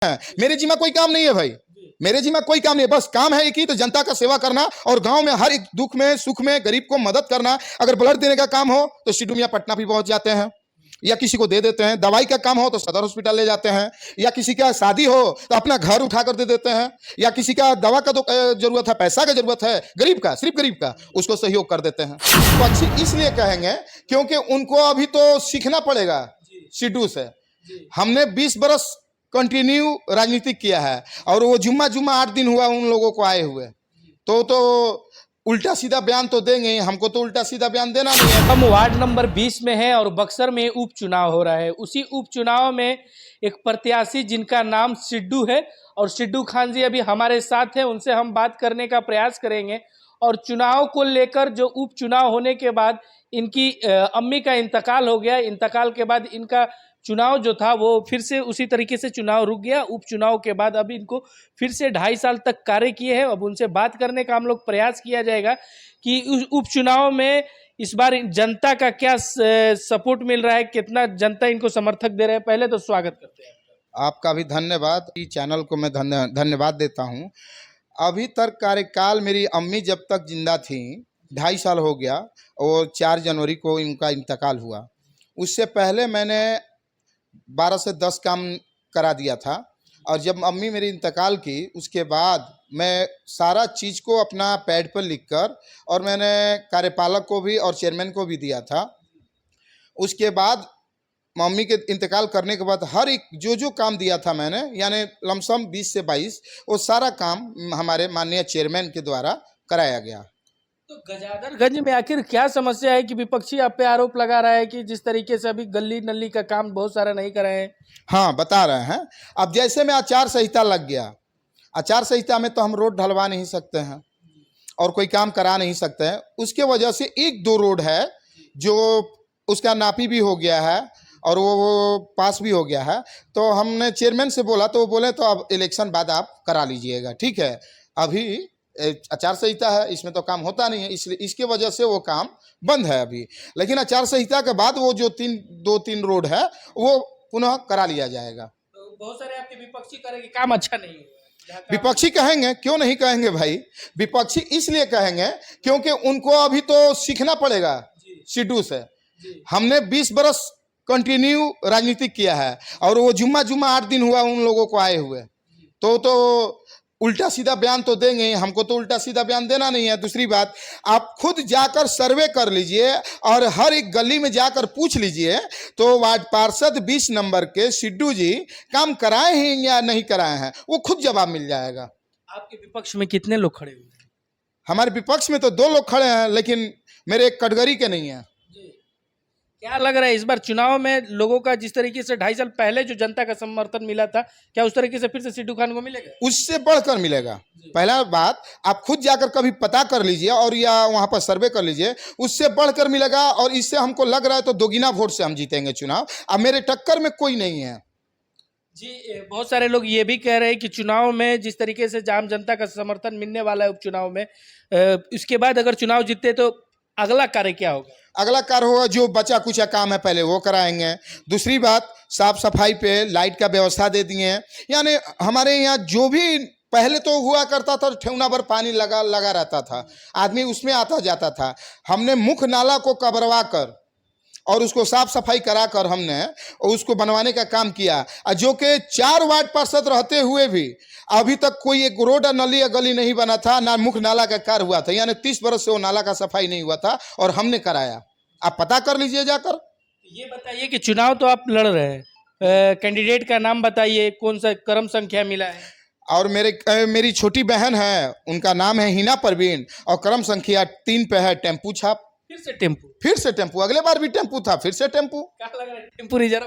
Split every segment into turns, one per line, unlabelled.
है। मेरे जिम्मा कोई काम नहीं है भाई, मेरे जिम्मा कोई काम नहीं है। बस काम है एक ही, तो जनता का सेवा करना और गांव में हर एक दुख में सुख में गरीब को मदद करना। अगर ब्लड देने का काम हो तो सिद्धू मियां पटना भी पहुंच जाते हैं या किसी को दे देते हैं। दवाई का काम हो तो सदर हॉस्पिटल ले जाते हैं, या किसी का शादी हो तो अपना घर उठाकर दे देते हैं, या किसी का दवा का जरूरत है, पैसा का जरूरत है, गरीब का, सिर्फ गरीब का, उसको सहयोग कर देते हैं। तो अच्छी इसलिए कहेंगे क्योंकि उनको अभी तो सीखना पड़ेगा सिद्धू से। हमने 20 बरस कंटिन्यू राजनीति किया है और वो जुम्मा 8 दिन हुआ उन लोगों को आए हुए, तो उल्टा सीधा बयान तो देंगे ही, हमको तो उल्टा सीधा बयान देना नहीं है।
हम वार्ड नंबर 20 में हैं और बक्सर में उपचुनाव हो रहा है। उसी उपचुनाव में एक प्रत्याशी जिनका नाम सिद्धू है और सिद्धू खान जी अभी हमारे साथ हैं, उनसे हम बात करने का प्रयास करेंगे। और चुनाव को लेकर जो उपचुनाव होने के बाद इनकी अम्मी का इंतकाल हो गया, इंतकाल के बाद इनका चुनाव जो था वो फिर से उसी तरीके से चुनाव रुक गया। उपचुनाव के बाद अभी इनको फिर से 2.5 साल तक कार्य किए हैं। अब उनसे बात करने का हम लोग प्रयास किया जाएगा कि उस उपचुनाव में इस बार जनता का क्या सपोर्ट मिल रहा है, कितना जनता इनको समर्थक दे रहे हैं। पहले तो स्वागत करते हैं
आपका भी धन्यवाद। इस चैनल को मैं धन्यवाद देता हूँ। अभी तक कार्यकाल मेरी अम्मी जब तक जिंदा थी 2.5 साल हो गया और 4 जनवरी को इनका इंतकाल हुआ। उससे पहले मैंने 12 से 10 काम करा दिया था और जब अम्मी मेरी इंतकाल की उसके बाद मैं सारा चीज़ को अपना पैड पर लिखकर और मैंने कार्यपालक को भी और चेयरमैन को भी दिया था। उसके बाद मम्मी के इंतकाल करने के बाद हर एक जो काम दिया था मैंने, यानी लमसम 20 से 22, वो सारा काम हमारे माननीय चेयरमैन के द्वारा कराया गया।
तो गजादरगंज में आखिर क्या समस्या है कि विपक्षी आप पे आरोप लगा रहा है कि जिस तरीके से अभी गली नली का काम बहुत सारा नहीं कर रहे हैं?
हाँ, बता रहे हैं। अब जैसे में आचार संहिता लग गया, आचार संहिता में तो हम रोड ढलवा नहीं सकते हैं और कोई काम करा नहीं सकते हैं। उसके वजह से 1-2 रोड है जो उसका नापी भी हो गया है और वो पास भी हो गया है। तो हमने चेयरमैन से बोला तो वो बोले तो अब इलेक्शन बाद आप करा लीजिएगा। ठीक है, अभी आचार संहिता है, इसमें तो काम होता नहीं है, इसलिए इसके वजह से वो काम बंद है अभी। लेकिन आचार संहिता के बाद वो जो 2-3 रोड है वो पुनः करा लिया जाएगा।
तो बहुत सारे आपके विपक्षी करेंगे काम अच्छा नहीं हुआ।
विपक्षी कहेंगे, क्यों नहीं कहेंगे भाई। विपक्षी इसलिए कहेंगे क्योंकि उनको अभी तो सीखना पड़ेगा सिद्धू से। हमने 20 बरस कंटिन्यू राजनीति किया है और वो जुम्मा 8 दिन हुआ उन लोगों को आए हुए, तो उल्टा सीधा बयान तो देंगे ही, हमको तो उल्टा सीधा बयान देना नहीं है। दूसरी बात, आप खुद जाकर सर्वे कर लीजिए और हर एक गली में जाकर पूछ लीजिए तो वार्ड पार्षद 20 नंबर के सिद्धू जी काम कराए हैं या नहीं कराए हैं, वो खुद जवाब मिल जाएगा।
आपके विपक्ष में कितने लोग खड़े हुए हैं?
हमारे विपक्ष में तो 2 लोग खड़े हैं, लेकिन मेरे एक कटघरी के नहीं है।
क्या लग रहा है इस बार चुनाव में लोगों का जिस तरीके से 2.5 साल पहले जो जनता का समर्थन मिला था, क्या उस तरीके से फिर से सिद्धू खान को मिलेगा?
उससे बढ़कर मिलेगा। पहला बात, आप खुद जाकर कभी पता कर लीजिए और या वहां पर सर्वे कर लीजिए, उससे बढ़कर मिलेगा। और इससे हमको लग रहा है तो 2 गुना वोट से हम जीतेंगे चुनाव। अब मेरे टक्कर में कोई नहीं है
जी। बहुत सारे लोग ये भी कह रहे हैं कि चुनाव में जिस तरीके से आम जनता का समर्थन मिलने वाला है उपचुनाव में, इसके बाद अगर चुनाव जीतते तो अगला कार्य क्या होगा?
अगला कार्य होगा जो बचा कुचा काम है पहले वो कराएंगे। दूसरी बात, साफ सफाई पे लाइट का व्यवस्था दे दिए हैं। यानी हमारे यहाँ जो भी पहले तो हुआ करता था, ठेवना भर पानी लगा रहता था, आदमी उसमें आता जाता था। हमने मुख्य नाला को कबरवा कर और उसको साफ सफाई कराकर हमने उसको बनवाने का काम किया, जो कि 4 वार्ड पार्षद रहते हुए भी अभी तक कोई एक रोड नली या गली नहीं बना था, ना मुख्य नाला का कार्य हुआ था। यानी 30 बरस से वो नाला का सफाई नहीं हुआ था और हमने कराया। आप पता कर लीजिए जाकर।
ये बताइए कि चुनाव तो आप लड़ रहे हैं, कैंडिडेट का नाम बताइए, कौन सा क्रम संख्या मिला है?
और मेरी छोटी बहन है, उनका नाम है हिना परवीन और क्रम संख्या 3 पे है। टेम्पू छाप। फिर से टेम्पू, अगले बार भी टेम्पू था, फिर से टेम्पू।
क्या लग रहा है टेम्पू रिजर्व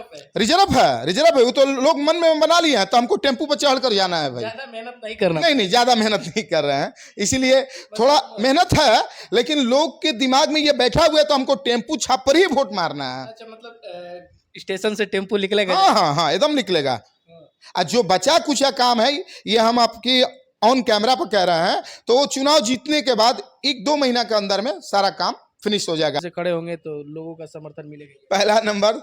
है?
रिजर्व है। वो तो लोग मन में बना लिए हैं, तो हमको टेम्पू पर चढ़ कर जाना है भाई।
ज्यादा मेहनत नहीं करना।
नहीं, ज्यादा मेहनत नहीं कर रहे हैं, इसीलिए थोड़ा मेहनत है, लेकिन लोग के दिमाग में ये बैठा हुआ है तो हमको टेम्पू छाप पर ही वोट मारना है।
अच्छा, मतलब स्टेशन से टेम्पू निकलेगा?
हाँ, एकदम निकलेगा। और जो बचा कुछ काम है ये हम आपकी ऑन कैमरा पर कह रहे हैं, तो वो चुनाव जीतने के बाद 1-2 महीना के अंदर में सारा काम फिनिश हो जाएगा।
से खड़े होंगे तो लोगों का समर्थन मिलेगा।
पहला नंबर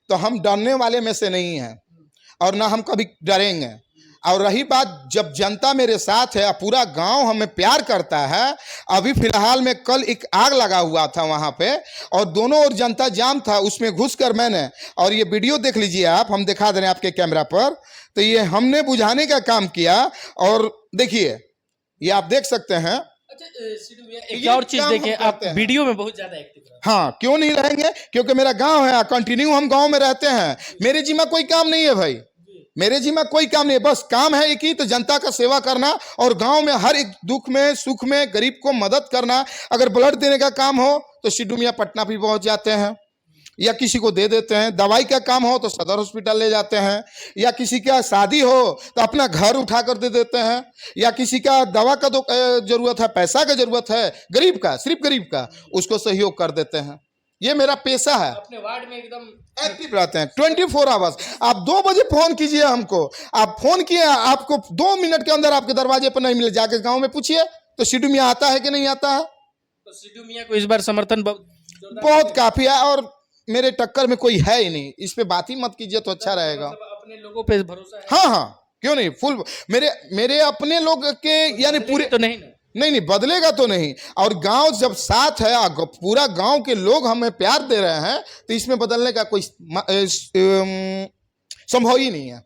तो हम डरने वाले में से नहीं हैं और ना हम कभी डरेंगे। और रही बात, जब जनता मेरे साथ है, पूरा गांव हमें प्यार करता है। अभी फिलहाल में कल एक आग लगा हुआ था वहां पे, और दोनों ओर जनता जाम था, उसमें घुसकर मैंने, और ये वीडियो देख लीजिए आप, हम दिखा दे रहे हैं आपके कैमरा पर, तो ये हमने बुझाने का काम किया। और देखिए, ये आप देख सकते हैं।
अच्छा सिद्धू भैया, एक और चीज देखें, आप वीडियो में बहुत ज्यादा एक्टिव हैं।
हाँ, क्यों नहीं रहेंगे, क्योंकि मेरा गांव है, कंटिन्यू हम गांव में रहते हैं। मेरे जिम्मा कोई काम नहीं है भाई, मेरे जिम्मा कोई काम नहीं है, बस काम है एक ही, तो जनता का सेवा करना और गांव में हर एक दुख में सुख में गरीब को मदद करना। अगर ब्लड देने का काम हो तो सिद्धू मियां पटना भी पहुंच जाते हैं, या किसी को दे देते हैं। दवाई का काम हो तो सदर हॉस्पिटल ले जाते हैं, या किसी का शादी हो तो अपना घर उठा कर दे देते हैं, या किसी का दवा का जरूरत है, पैसा का जरूरत है, गरीब का, सिर्फ गरीब का, उसको सहयोग कर देते हैं। ये मेरा पेशा है।
अपने वार्ड में एकदम
एक्टिव रहते हैं 24 आवर्स। आप 2 बजे फोन कीजिए हमको, आप फोन किए, आपको 2 मिनट के अंदर आपके दरवाजे पर नहीं मिले, जाके गांव में पूछिए तो सिद्धू मियां आता है कि नहीं आता है।
तो सिद्धू मियां को इस बार समर्थन
बहुत काफी है, और मेरे टक्कर में कोई है ही नहीं, इस पे बात ही मत कीजिए तो अच्छा रहेगा।
मतलब अपने लोगों पे भरोसा है।
हाँ हाँ, क्यों नहीं, फुल मेरे अपने लोग के, यानी पूरे
तो नहीं ना?
नहीं, बदलेगा तो नहीं। और गांव जब साथ है, पूरा गांव के लोग हमें प्यार दे रहे हैं, तो इसमें बदलने का कोई संभव ही नहीं है।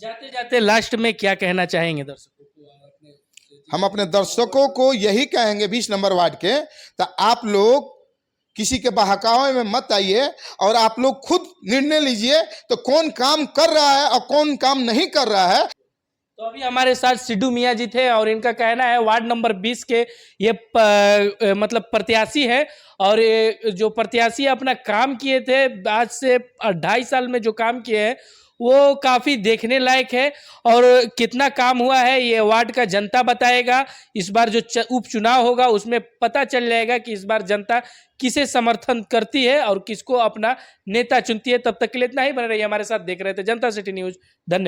जाते जाते लास्ट में क्या कहना चाहेंगे दर्शकों को?
हम अपने दर्शकों को यही कहेंगे, 20 नंबर वार्ड के, तो आप लोग किसी के बहकावे में मत आइए, और आप लोग खुद निर्णय लीजिए तो कौन काम कर रहा है और कौन काम नहीं कर रहा है।
तो अभी हमारे साथ सिद्धू मियां जी थे, और इनका कहना है वार्ड नंबर 20 के ये मतलब प्रत्याशी है, और ये जो प्रत्याशी अपना काम किए थे आज से 2.5 साल में, जो काम किए हैं वो काफ़ी देखने लायक है। और कितना काम हुआ है ये वार्ड का जनता बताएगा। इस बार जो उपचुनाव होगा उसमें पता चल जाएगा कि इस बार जनता किसे समर्थन करती है और किसको अपना नेता चुनती है। तब तक के लिए इतना ही, बने रहिए हमारे साथ, देख रहे थे जनता सिटी न्यूज़। धन्यवाद।